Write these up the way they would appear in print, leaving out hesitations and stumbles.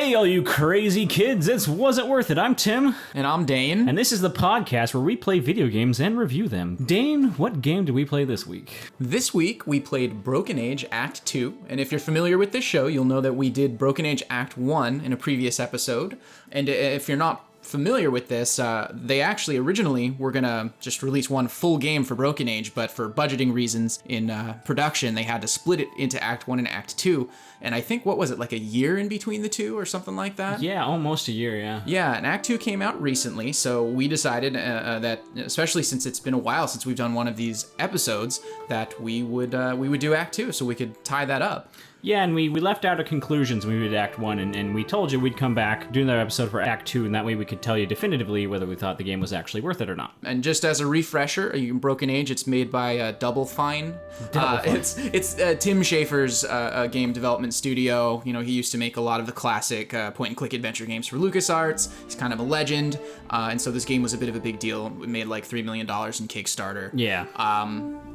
Hey, all you crazy kids, it's Wasn't Worth It. I'm Tim. And I'm Dane. And this is the podcast where we play video games and review them. Dane, what game did we play this week? This week, we played Broken Age Act 2. And if you're familiar with this show, you'll know that we did Broken Age Act 1 in a previous episode. And if you're not familiar with this, they actually originally were gonna just release one full game for Broken Age, but for budgeting reasons in production, they had to split it into Act 1 and Act 2. And I think, what was it, like a year in between the two or something like that? Yeah, almost a year, yeah. Yeah, and Act 2 came out recently, so we decided that, especially since it's been a while since we've done one of these episodes, that we would do Act 2 so we could tie that up. Yeah, and we left out our conclusions when we did Act 1, and we told you we'd come back, do another episode for Act 2, and that way we could tell you definitively whether we thought the game was actually worth it or not. And just as a refresher, Broken Age, it's made by Double Fine. It's Tim Schafer's game development studio. You know, he used to make a lot of the classic point-and-click adventure games for LucasArts. He's kind of a legend, and so this game was a bit of a big deal. It made like $3 million in Kickstarter. Yeah.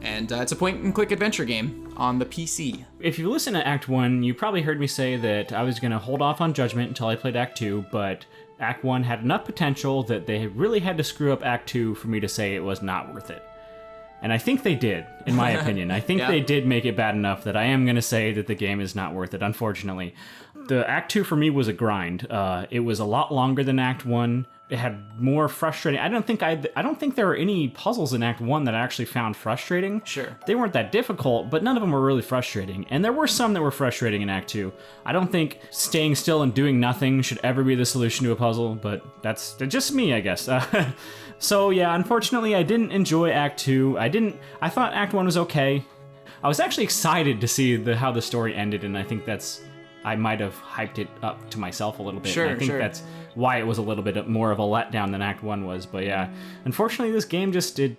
And it's a point-and-click adventure game on the PC. If you listen to Act 1, you probably heard me say that I was going to hold off on judgment until I played Act 2, but Act 1 had enough potential that they really had to screw up Act 2 for me to say it was not worth it. And I think they did, in my opinion. I think they did make it bad enough that I am going to say that the game is not worth it, unfortunately. The Act 2 for me was a grind. It was a lot longer than Act 1. It had more frustrating. I don't think there were any puzzles in Act 1 that I actually found frustrating. Sure. They weren't that difficult, but none of them were really frustrating. And there were some that were frustrating in Act 2. I don't think staying still and doing nothing should ever be the solution to a puzzle, but that's just me, I guess. So yeah, unfortunately, I didn't enjoy Act 2. I thought Act 1 was okay. I was actually excited to see how the story ended, and I think I might have hyped it up to myself a little bit. Sure, and I think that's why it was a little bit more of a letdown than Act 1 was. But yeah, unfortunately, this game just did.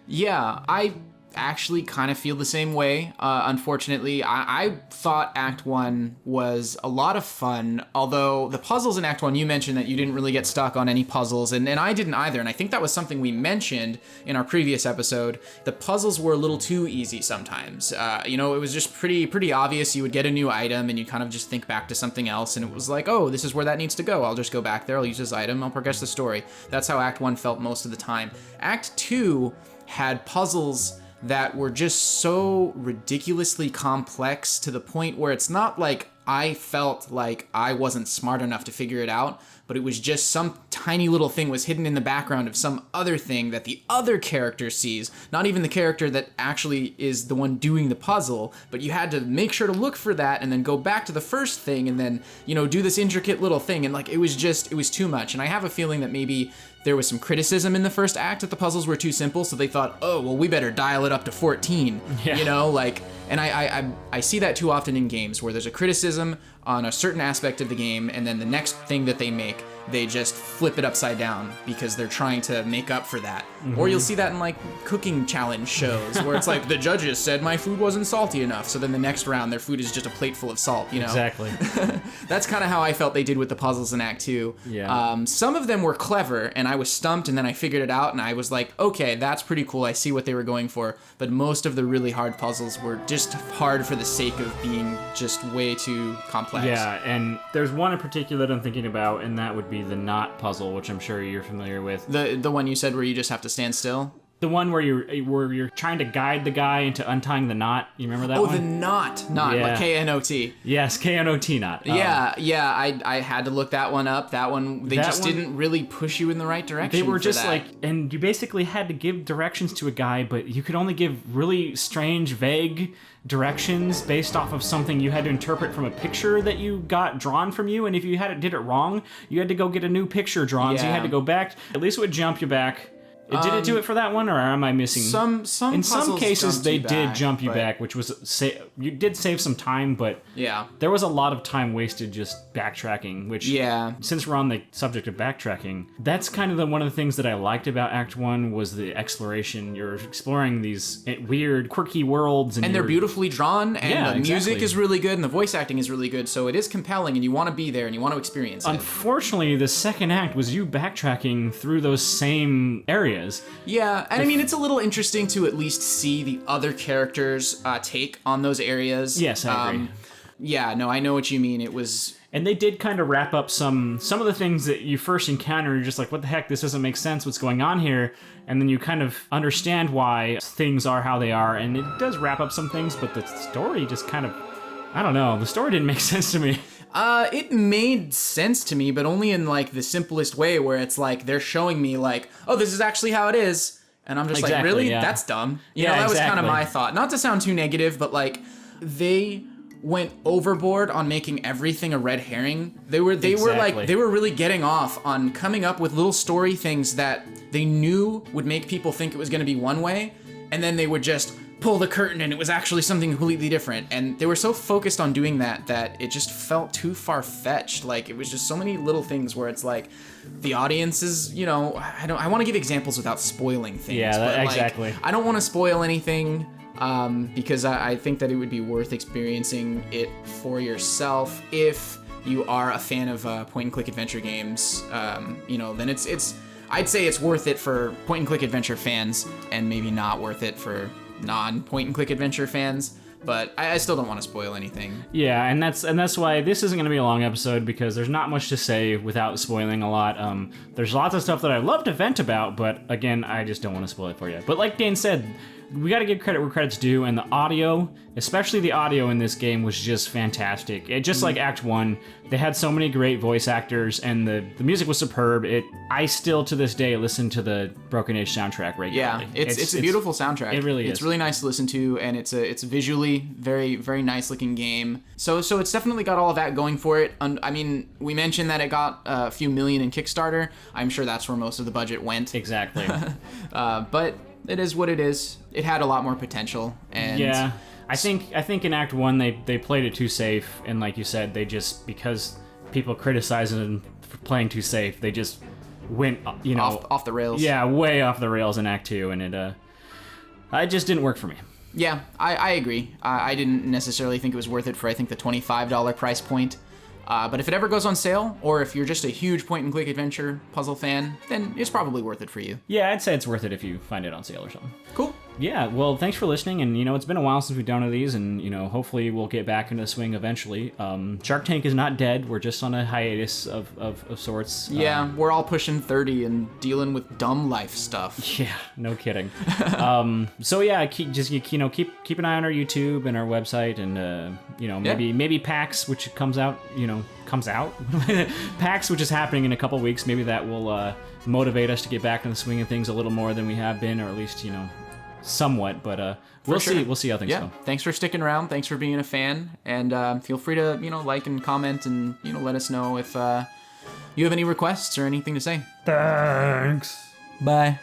Yeah, I actually kind of feel the same way. Unfortunately, I thought Act 1 was a lot of fun, although the puzzles in Act 1, you mentioned that you didn't really get stuck on any puzzles, and I didn't either, and I think that was something we mentioned in our previous episode. The puzzles were a little too easy sometimes. It was just pretty obvious. You would get a new item, and you kind of just think back to something else, and it was like, oh, this is where that needs to go. I'll just go back there, I'll use this item, I'll progress the story. That's how Act 1 felt most of the time. Act 2 had puzzles that were just so ridiculously complex to the point where it's not like I felt like I wasn't smart enough to figure it out, but it was just some tiny little thing was hidden in the background of some other thing that the other character sees, not even the character that actually is the one doing the puzzle, but you had to make sure to look for that and then go back to the first thing and then, do this intricate little thing, and it was too much. And I have a feeling that maybe there was some criticism in the first act that the puzzles were too simple, so they thought, oh, well, we better dial it up to 14, and I see that too often in games where there's a criticism on a certain aspect of the game, and then the next thing that they make, they just flip it upside down because they're trying to make up for that. Mm-hmm. Or you'll see that in cooking challenge shows where it's like, the judges said my food wasn't salty enough, so then the next round their food is just a plate full of salt, Exactly. That's kind of how I felt they did with the puzzles in Act 2. Yeah. Some of them were clever, and I was stumped, and then I figured it out, and I was like, okay, that's pretty cool, I see what they were going for, but most of the really hard puzzles were just hard for the sake of being just way too complex. Yeah, and there's one in particular that I'm thinking about, and that would be the knot puzzle, which I'm sure you're familiar with. The one you said where you just have to stand still? The one where you're trying to guide the guy into untying the knot. You remember that one? Oh, the knot, yeah. Like K-N-O-T. Yes, K-N-O-T knot. I had to look that one up. That one, they didn't really push you in the right direction. They were just that. and you basically had to give directions to a guy, but you could only give really strange, vague directions based off of something you had to interpret from a picture that you got drawn from you, and if you did it wrong, you had to go get a new picture drawn, so you had to go back. At least it would jump you back. Did it do it for that one, or am I missing? Some in some cases they did jump you but back, which was you did save some time, but there was a lot of time wasted just backtracking. Which since we're on the subject of backtracking, that's kind of one of the things that I liked about Act 1 was the exploration. You're exploring these weird, quirky worlds, and they're beautifully drawn, and the music exactly. is really good, and the voice acting is really good, so it is compelling, and you want to be there, and you want to experience it. Unfortunately, the second act was you backtracking through those same areas. Yeah, and I mean, it's a little interesting to at least see the other characters' take on those areas. Yes, I agree. Yeah, no, I know what you mean. It was And they did kind of wrap up some of the things that you first encounter. You're just like, what the heck? This doesn't make sense. What's going on here? And then you kind of understand why things are how they are. And it does wrap up some things, but the story just kind of, I don't know. The story didn't make sense to me. It made sense to me, but only in like the simplest way, where it's like they're showing me like, oh, this is actually how it is. And I'm just like, really? Yeah. That's dumb. You know, that was kind of my thought. Not to sound too negative, but like they went overboard on making everything a red herring. They were really getting off on coming up with little story things that they knew would make people think it was going to be one way, and then they would just pull the curtain and it was actually something completely different. And they were so focused on doing that it just felt too far-fetched. Like, it was just so many little things where it's like the audience is, you know, I want to give examples without spoiling things. Yeah, exactly. I don't want to spoil anything. Because I think that it would be worth experiencing it for yourself if you are a fan of point-and-click adventure games. You know, then I'd say it's worth it for point-and-click adventure fans, and maybe not worth it for non-point-and-click adventure fans. But I still don't want to spoil anything. Yeah, and that's why this isn't going to be a long episode, because there's not much to say without spoiling a lot. There's lots of stuff that I'd love to vent about, but again, I just don't want to spoil it for you. But like Dane said, we got to give credit where credit's due, and the audio, especially the audio in this game, was just fantastic. Just like Act 1, they had so many great voice actors, and the music was superb. I still, to this day, listen to the Broken Age soundtrack regularly. Yeah, it's a beautiful soundtrack. It really is. It's really nice to listen to, and it's a visually very, very nice looking game. So it's definitely got all of that going for it. I mean, we mentioned that it got a few million in Kickstarter. I'm sure that's where most of the budget went. Exactly. But it is what it is. It had a lot more potential, and yeah, I think in Act 1 they played it too safe, and like you said, they just, because people criticized them for playing too safe, they just went, you know, off the rails. Yeah, way off the rails in Act 2, and it just didn't work for me. Yeah, I agree. I didn't necessarily think it was worth it for, I think, the $25 price point. But if it ever goes on sale, or if you're just a huge point-and-click adventure puzzle fan, then it's probably worth it for you. Yeah, I'd say it's worth it if you find it on sale or something. Cool. Yeah, well, thanks for listening, and, you know, it's been a while since we've done one of these, and, you know, hopefully we'll get back into the swing eventually. Shark Tank is not dead. We're just on a hiatus of sorts. Yeah, we're all pushing 30 and dealing with dumb life stuff. Yeah, no kidding. So yeah, keep an eye on our YouTube and our website, and you know, maybe PAX, which comes out. PAX, which is happening in a couple weeks. Maybe that will motivate us to get back in the swing of things a little more than we have been, or at least, you know, somewhat. But we'll see. We'll see how things go. Thanks for sticking around. Thanks for being a fan, and feel free to, you know, like and comment, and, you know, let us know if you have any requests or anything to say. Thanks. Bye.